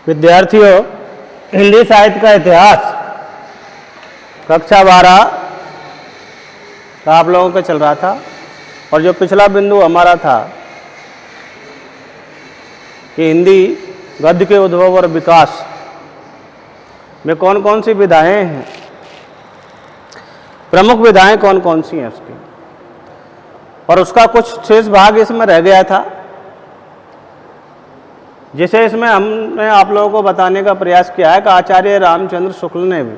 विद्यार्थियों, हिंदी साहित्य का इतिहास कक्षा 12 का आप लोगों का चल रहा था और जो पिछला बिंदु हमारा था कि हिंदी गद्य के उद्भव और विकास में कौन कौन सी विधाएं हैं, प्रमुख विधाएं कौन कौन सी हैं उसकी, और उसका कुछ शेष भाग इसमें रह गया था जिसे इसमें हमने आप लोगों को बताने का प्रयास किया है कि आचार्य रामचंद्र शुक्ल ने भी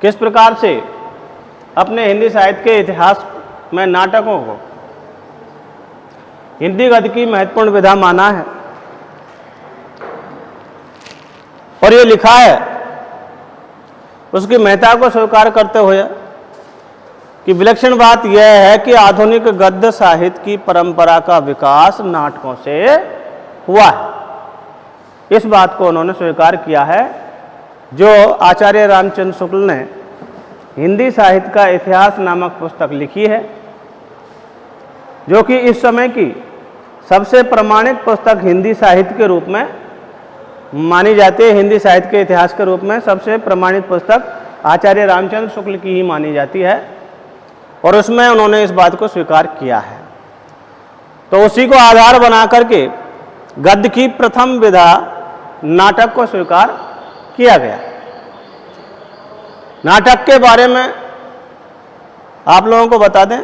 किस प्रकार से अपने हिंदी साहित्य के इतिहास में नाटकों को हिंदी गद्य की महत्वपूर्ण विधा माना है। और ये लिखा है उसकी महत्ता को स्वीकार करते हुए कि विलक्षण बात यह है कि आधुनिक गद्य साहित्य की परंपरा का विकास नाटकों से हुआ है। इस बात को उन्होंने स्वीकार किया है जो आचार्य रामचंद्र शुक्ल ने हिंदी साहित्य का इतिहास नामक पुस्तक लिखी है, जो कि इस समय की सबसे प्रमाणित पुस्तक हिंदी साहित्य के रूप में मानी जाती है। हिंदी साहित्य के इतिहास के रूप में सबसे प्रमाणित पुस्तक आचार्य रामचंद्र शुक्ल की ही मानी जाती है और उसमें उन्होंने इस बात को स्वीकार किया है। तो उसी को आधार बना करके गद्य की प्रथम विधा नाटक को स्वीकार किया गया। नाटक के बारे में आप लोगों को बता दें,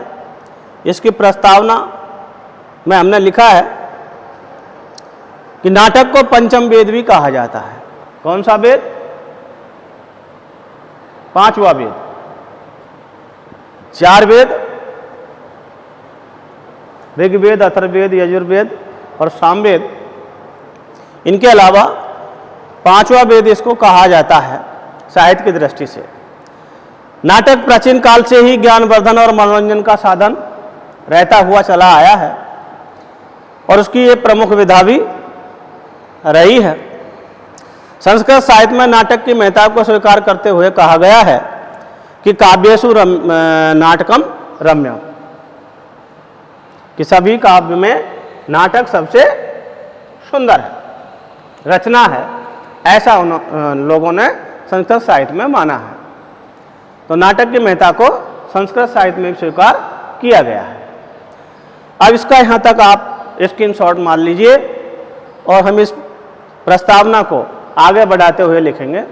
इसकी प्रस्तावना में हमने लिखा है कि नाटक को पंचम वेद भी कहा जाता है। कौन सा वेद? पांचवा वेद। चार वेद, ऋग्वेद, अथर्ववेद, यजुर्वेद और सामवेद, इनके अलावा पांचवा वेद इसको कहा जाता है साहित्य की दृष्टि से। नाटक प्राचीन काल से ही ज्ञानवर्धन और मनोरंजन का साधन रहता हुआ चला आया है और उसकी ये प्रमुख विधा भी रही है। संस्कृत साहित्य में नाटक की महत्ता को स्वीकार करते हुए कहा गया है कि काव्येषु नाटकम रम्यम, कि सभी काव्य में नाटक सबसे सुंदर है, रचना है, ऐसा उन लोगों ने संस्कृत साहित्य में माना है। तो नाटक की महत्ता को संस्कृत साहित्य में स्वीकार किया गया है। अब इसका यहाँ तक आप स्क्रीनशॉट मार लीजिए और हम इस प्रस्तावना को आगे बढ़ाते हुए लिखेंगे।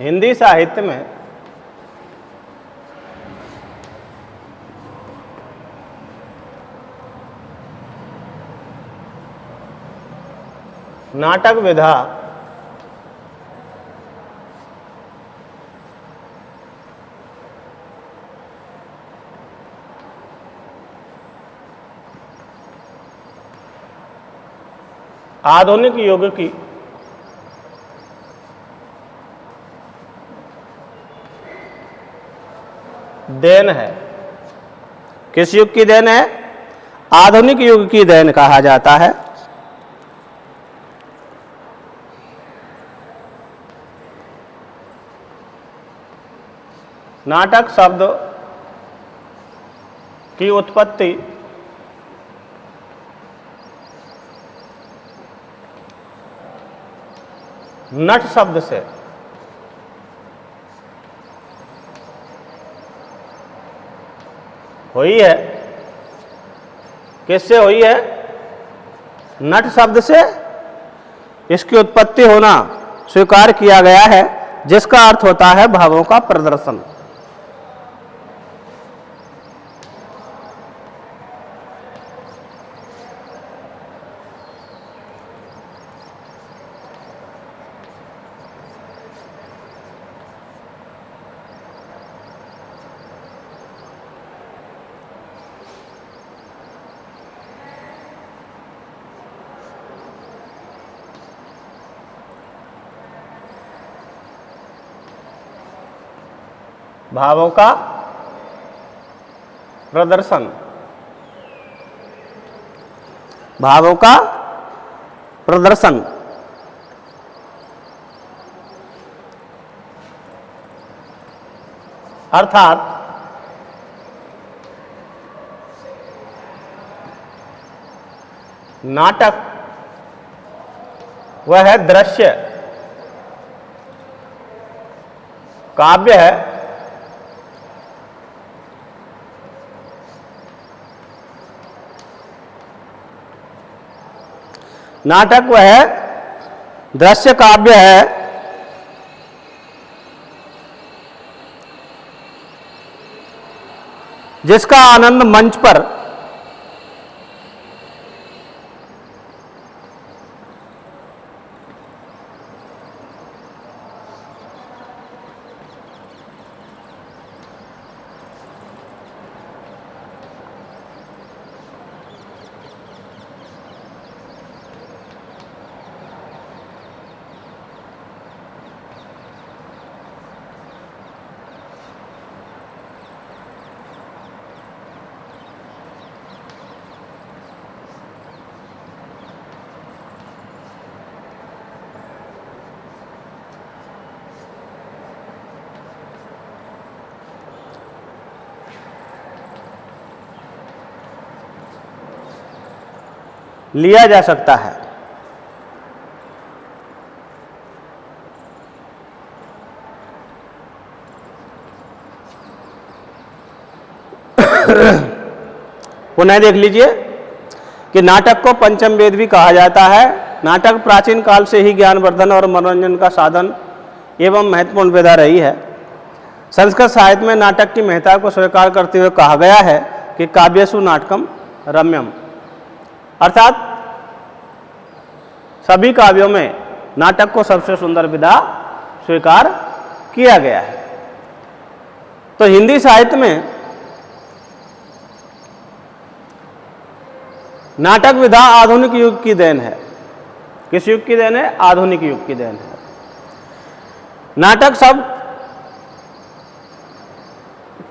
हिंदी साहित्य में नाटक विधा आधुनिक युग की देन है। किस युग की देन है? आधुनिक युग की देन कहा जाता है। नाटक शब्द की उत्पत्ति नट शब्द से हुई है। किससे हुई है? नट शब्द से इसकी उत्पत्ति होना स्वीकार किया गया है, जिसका अर्थ होता है भावों का प्रदर्शन। भावों का प्रदर्शन, भावों का प्रदर्शन। अर्थात नाटक वह है दृश्य काव्य है नाटक वह दृश्य काव्य है जिसका आनंद मंच पर लिया जा सकता है। पुनः देख लीजिए कि नाटक को पंचम वेद भी कहा जाता है। नाटक प्राचीन काल से ही ज्ञानवर्धन और मनोरंजन का साधन एवं महत्वपूर्ण विधा रही है। संस्कृत साहित्य में नाटक की महत्ता को स्वीकार करते हुए कहा गया है कि काव्यसु नाटकम रम्यम, अर्थात सभी काव्यों में नाटक को सबसे सुंदर विधा स्वीकार किया गया है। तो हिंदी साहित्य में नाटक विधा आधुनिक युग की देन है। किस युग की देन है? आधुनिक युग की देन है। नाटक शब्द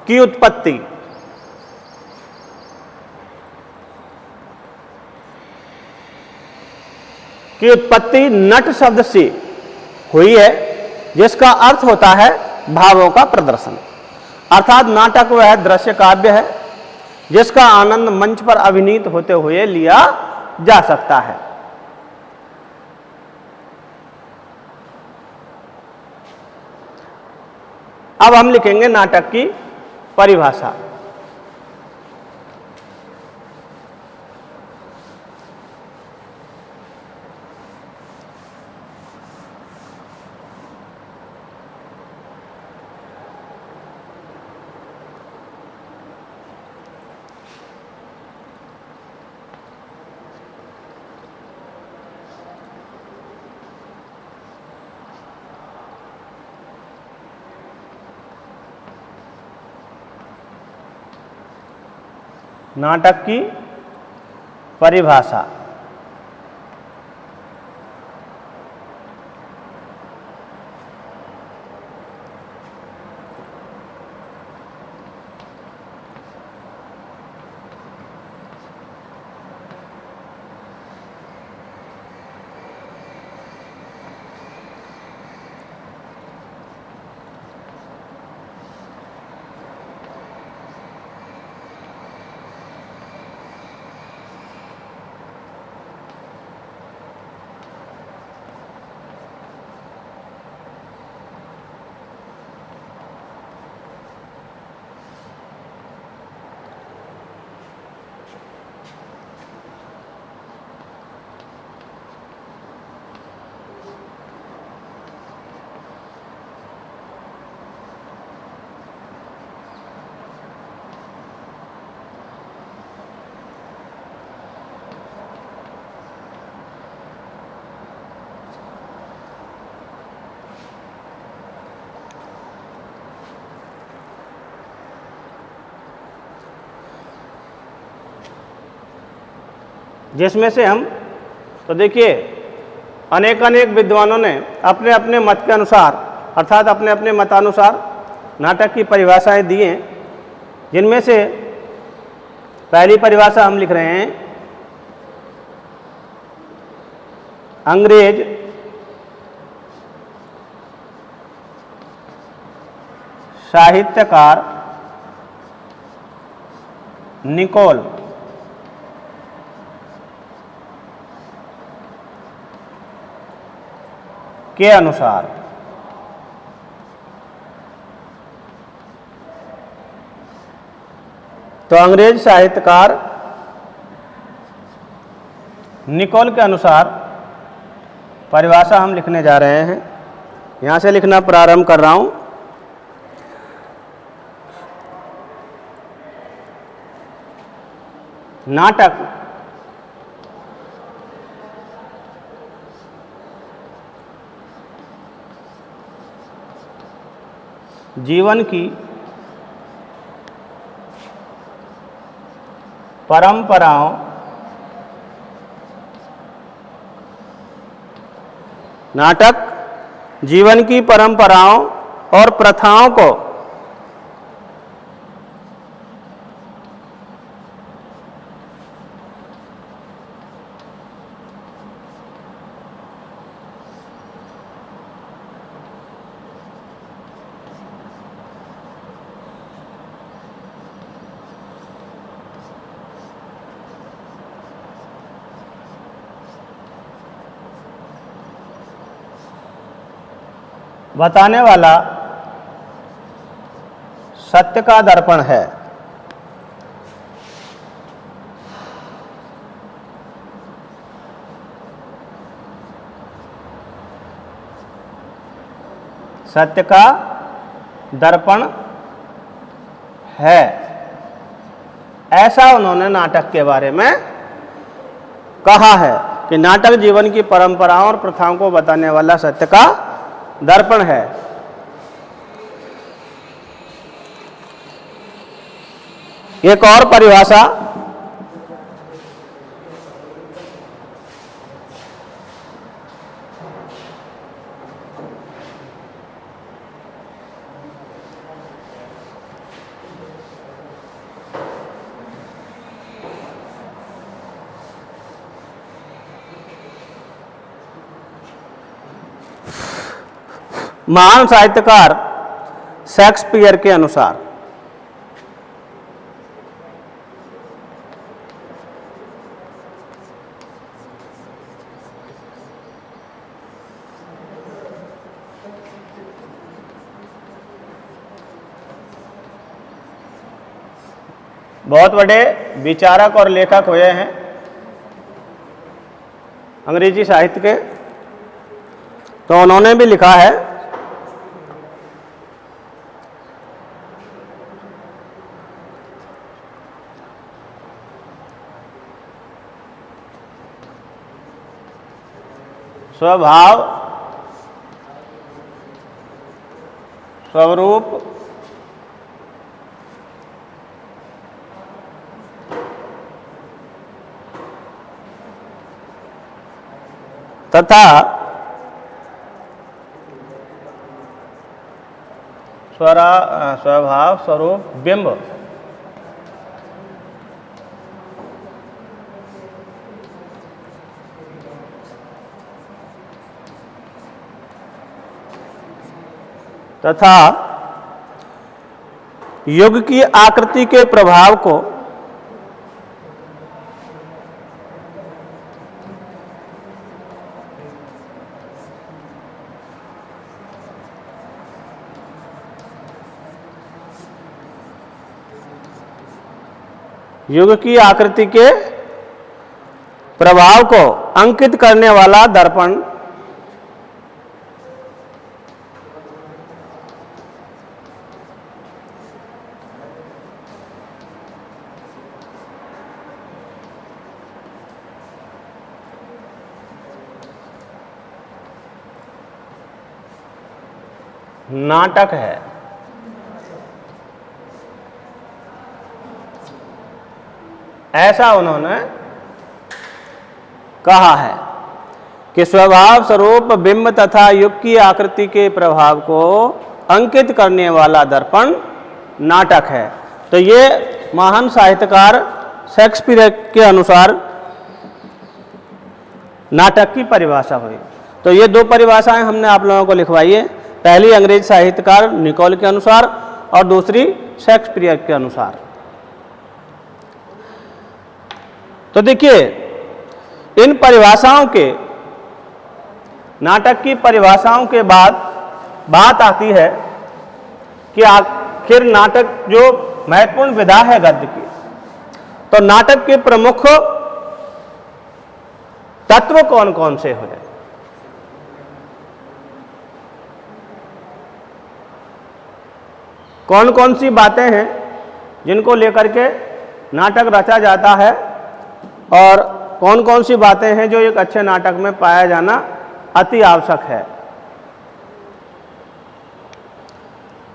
की उत्पत्ति नट शब्द से हुई है जिसका अर्थ होता है भावों का प्रदर्शन। अर्थात नाटक वह दृश्य काव्य है जिसका आनंद मंच पर अभिनीत होते हुए लिया जा सकता है। अब हम लिखेंगे नाटक की परिभाषा। नाटक की परिभाषा। जिसमें से हम तो देखिए अनेक विद्वानों ने अपने अपने मत के अनुसार अर्थात अपने अपने मतानुसार नाटक की परिभाषाएं दी हैं, जिनमें से पहली परिभाषा हम लिख रहे हैं, अंग्रेज साहित्यकार निकोल के अनुसार तो अंग्रेज साहित्यकार निकोल के अनुसार परिभाषा हम लिखने जा रहे हैं। यहां से लिखना प्रारंभ कर रहा हूं। नाटक जीवन की परंपराओं नाटक जीवन की परंपराओं और प्रथाओं को बताने वाला सत्य का दर्पण है। सत्य का दर्पण है, ऐसा उन्होंने नाटक के बारे में कहा है कि नाटक जीवन की परंपराओं और प्रथाओं को बताने वाला सत्य का दर्पण है। एक और परिभाषा महान साहित्यकार शेक्सपियर के अनुसार बहुत बड़े विचारक और लेखक हुए हैं अंग्रेजी साहित्य के, तो उन्होंने भी लिखा है स्वभाव स्वरूप तथा स्वभाव स्वरूप बिंब तथा युग की आकृति के प्रभाव को युग की आकृति के प्रभाव को अंकित करने वाला दर्पण नाटक है। ऐसा उन्होंने कहा है कि स्वभाव स्वरूप बिंब तथा युग की आकृति के प्रभाव को अंकित करने वाला दर्पण नाटक है। तो ये महान साहित्यकार शेक्सपियर के अनुसार नाटक की परिभाषा हुई। तो ये दो परिभाषाएं हमने आप लोगों को लिखवाई है, पहली अंग्रेज साहित्यकार निकोल के अनुसार और दूसरी शेक्सपियर के अनुसार। तो देखिए, इन परिभाषाओं के, नाटक की परिभाषाओं के बाद बात आती है कि आखिर नाटक जो महत्वपूर्ण विधा है गद्य की, तो नाटक के प्रमुख तत्व कौन कौन से हैं? कौन कौन सी बातें हैं जिनको लेकर के नाटक रचा जाता है और कौन कौन सी बातें हैं जो एक अच्छे नाटक में पाया जाना अति आवश्यक है।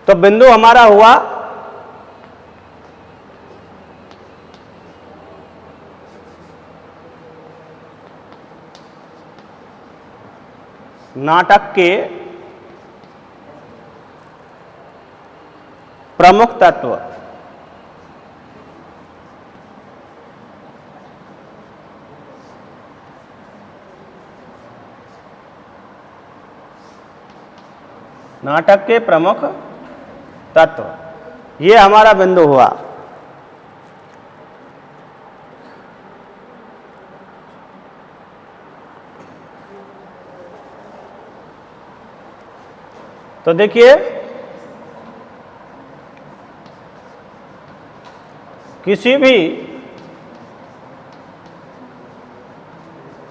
तो बिंदु हमारा हुआ नाटक के प्रमुख तत्व। नाटक के प्रमुख तत्व, ये हमारा बिंदु हुआ। तो देखिए, किसी भी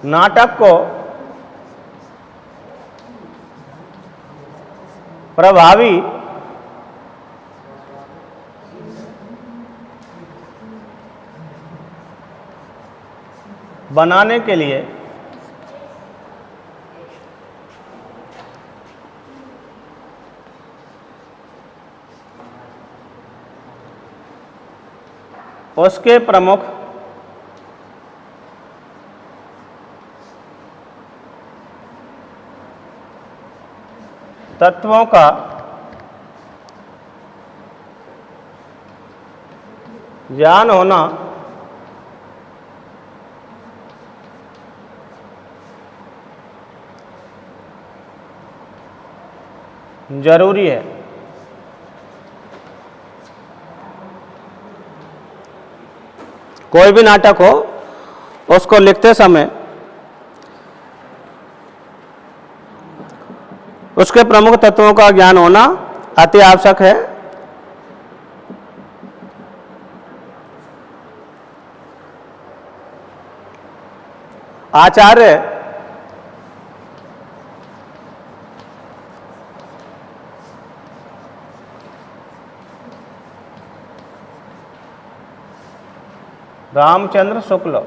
नाटक को प्रभावी बनाने के लिए उसके प्रमुख तत्वों का ज्ञान होना जरूरी है। कोई भी नाटक हो, उसको लिखते समय उसके प्रमुख तत्वों का ज्ञान होना अति आवश्यक है। आचार्य रामचंद्र शुक्ल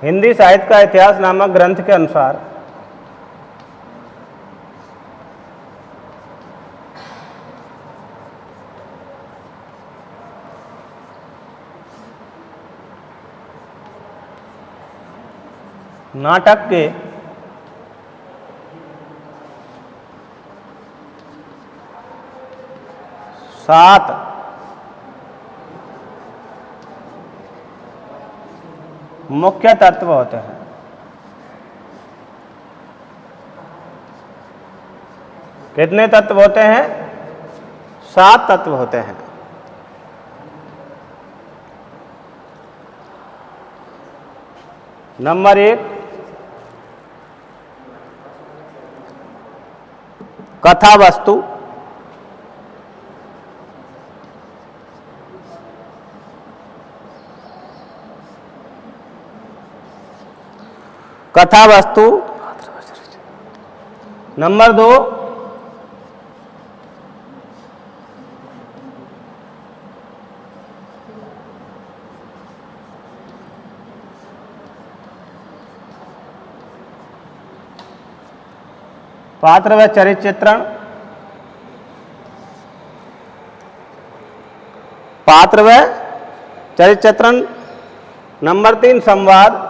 हिंदी साहित्य का इतिहास नामक ग्रंथ के अनुसार नाटक के सात मुख्य तत्व होते हैं। कितने तत्व होते हैं? 7 तत्व होते हैं। नंबर 1, कथा वस्तु। कथा वस्तु। नंबर 2, पात्र व चरित्र चित्रण। पात्र व चरित्र चित्रण। नंबर 3, संवाद।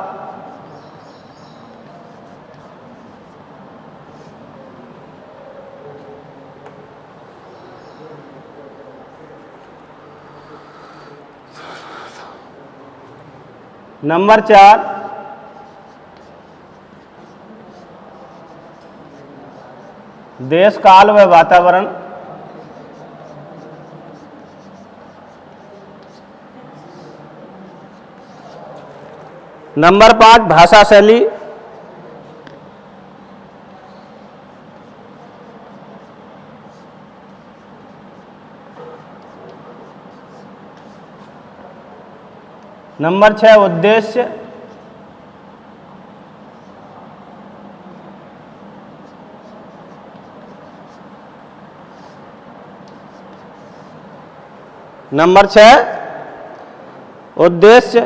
नंबर 4, देश काल व वातावरण। नंबर 5, भाषा शैली। नंबर 6, उद्देश्य। नंबर 6, उद्देश्य।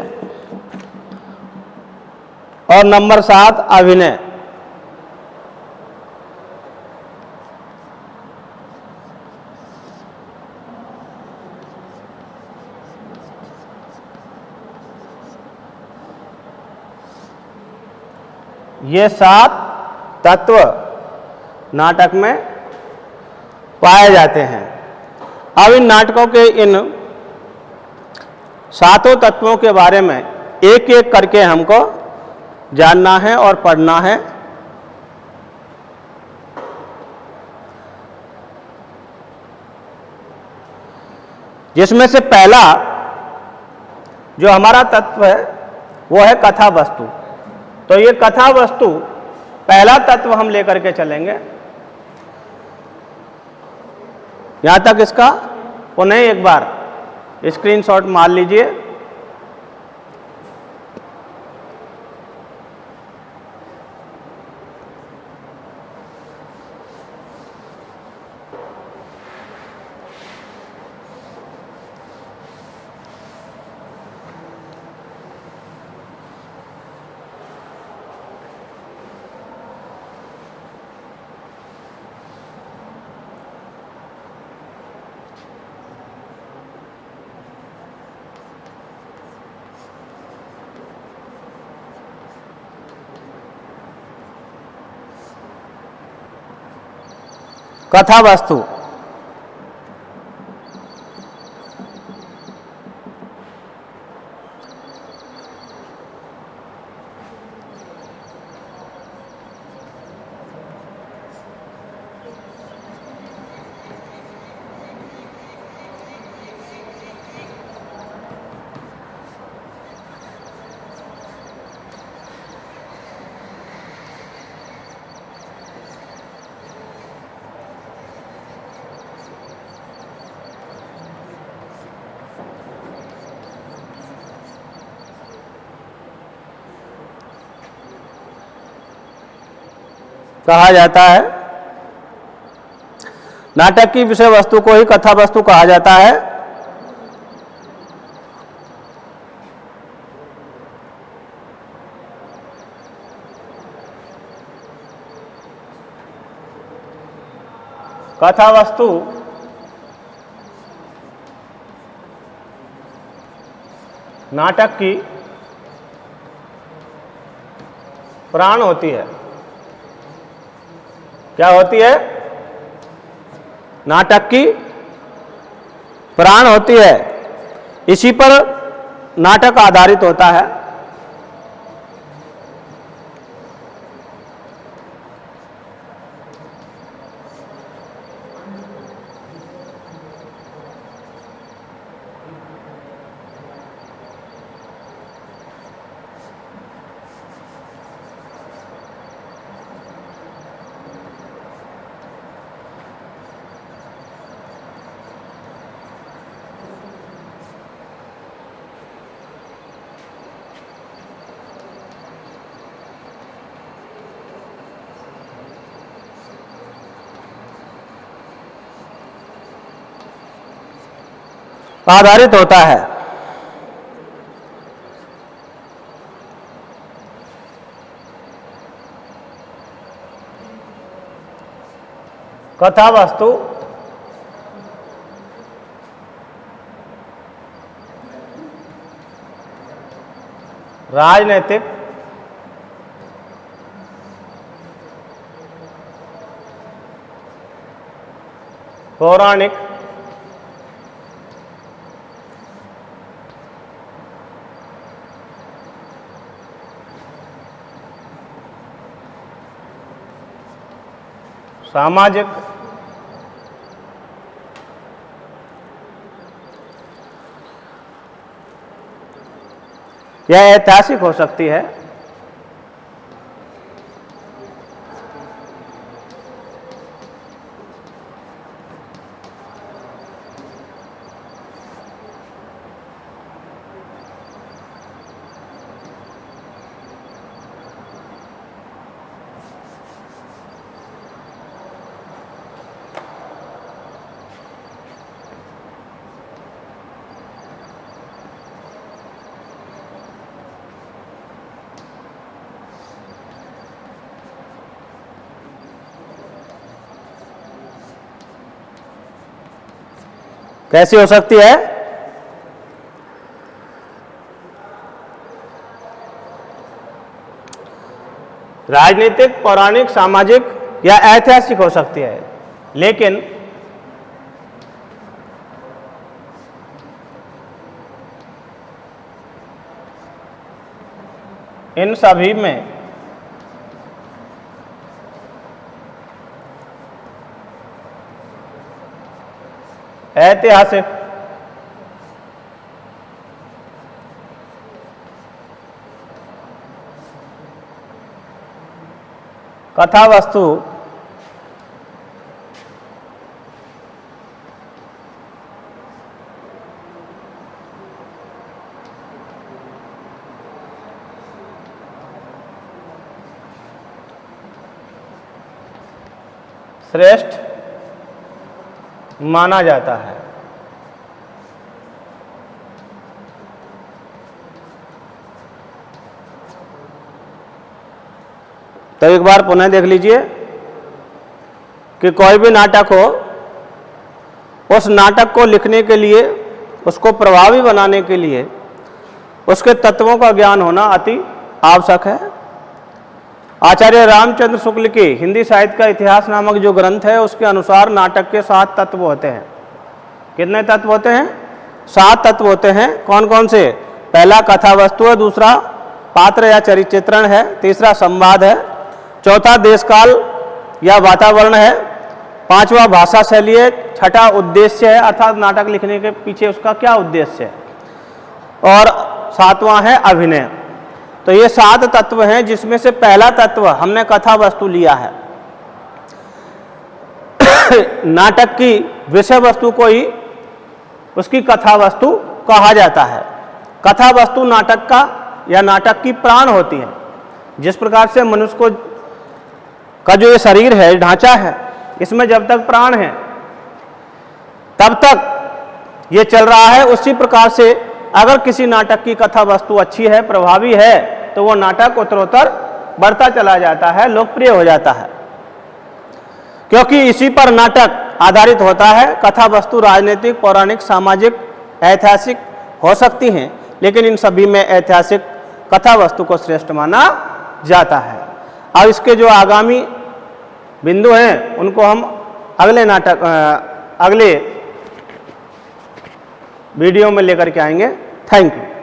और नंबर 7, अभिनय। ये 7 तत्व नाटक में पाए जाते हैं। अब इन नाटकों के इन 7 तत्वों के बारे में एक एक करके हमको जानना है और पढ़ना है। जिसमें से पहला जो हमारा तत्व है वो है कथा वस्तु। तो ये कथा वस्तु पहला तत्व हम लेकर के चलेंगे। यहां तक इसका पुनः एक बार स्क्रीनशॉट मार लीजिए। कथा वस्तु। कहा जाता है नाटक की विषय वस्तु को ही कथा वस्तु कहा जाता है। कथा वस्तु नाटक की प्राण होती है। क्या होती है? नाटक की प्राण होती है। इसी पर नाटक आधारित होता है। आधारित होता है। कथा वस्तु राजनीतिक, पौराणिक, सामाजिक, या ऐतिहासिक हो सकती है। कैसी हो सकती है? राजनीतिक, पौराणिक, सामाजिक या ऐतिहासिक हो सकती है, लेकिन इन सभी में ऐतिहासिक, कथा वस्तु श्रेष्ठ माना जाता है। तो एक बार पुनः देख लीजिए कि कोई भी नाटक हो, उस नाटक को लिखने के लिए, उसको प्रभावी बनाने के लिए उसके तत्वों का ज्ञान होना अति आवश्यक है। आचार्य रामचंद्र शुक्ल की हिंदी साहित्य का इतिहास नामक जो ग्रंथ है, उसके अनुसार नाटक के 7 तत्व होते हैं। कितने तत्व होते हैं? 7 तत्व होते हैं। कौन कौन से? पहला कथा वस्तु है, दूसरा पात्र या चरित्र चित्रण है, तीसरा संवाद है, चौथा देश काल या वातावरण है, पांचवा भाषा शैली है, छठा उद्देश्य है, अर्थात नाटक लिखने के पीछे उसका क्या उद्देश्य है, और सातवां है अभिनय। तो ये 7 तत्व हैं, जिसमें से पहला तत्व हमने कथा वस्तु लिया है। नाटक की विषय वस्तु को ही उसकी कथा वस्तु कहा जाता है। कथा वस्तु नाटक का या नाटक की प्राण होती है। जिस प्रकार से मनुष्य को का जो ये शरीर है, ढांचा है, इसमें जब तक प्राण है तब तक ये चल रहा है, उसी प्रकार से अगर किसी नाटक की कथा वस्तु अच्छी है, प्रभावी है, तो वो नाटक उत्तरोत्तर बढ़ता चला जाता है, लोकप्रिय हो जाता है, क्योंकि इसी पर नाटक आधारित होता है। कथा वस्तु राजनीतिक, पौराणिक, सामाजिक, ऐतिहासिक हो सकती हैं, लेकिन इन सभी में ऐतिहासिक कथा वस्तु को श्रेष्ठ माना जाता है। अब इसके जो आगामी बिंदु हैं, उनको हम अगले वीडियो में लेकर के आएंगे। Thank you.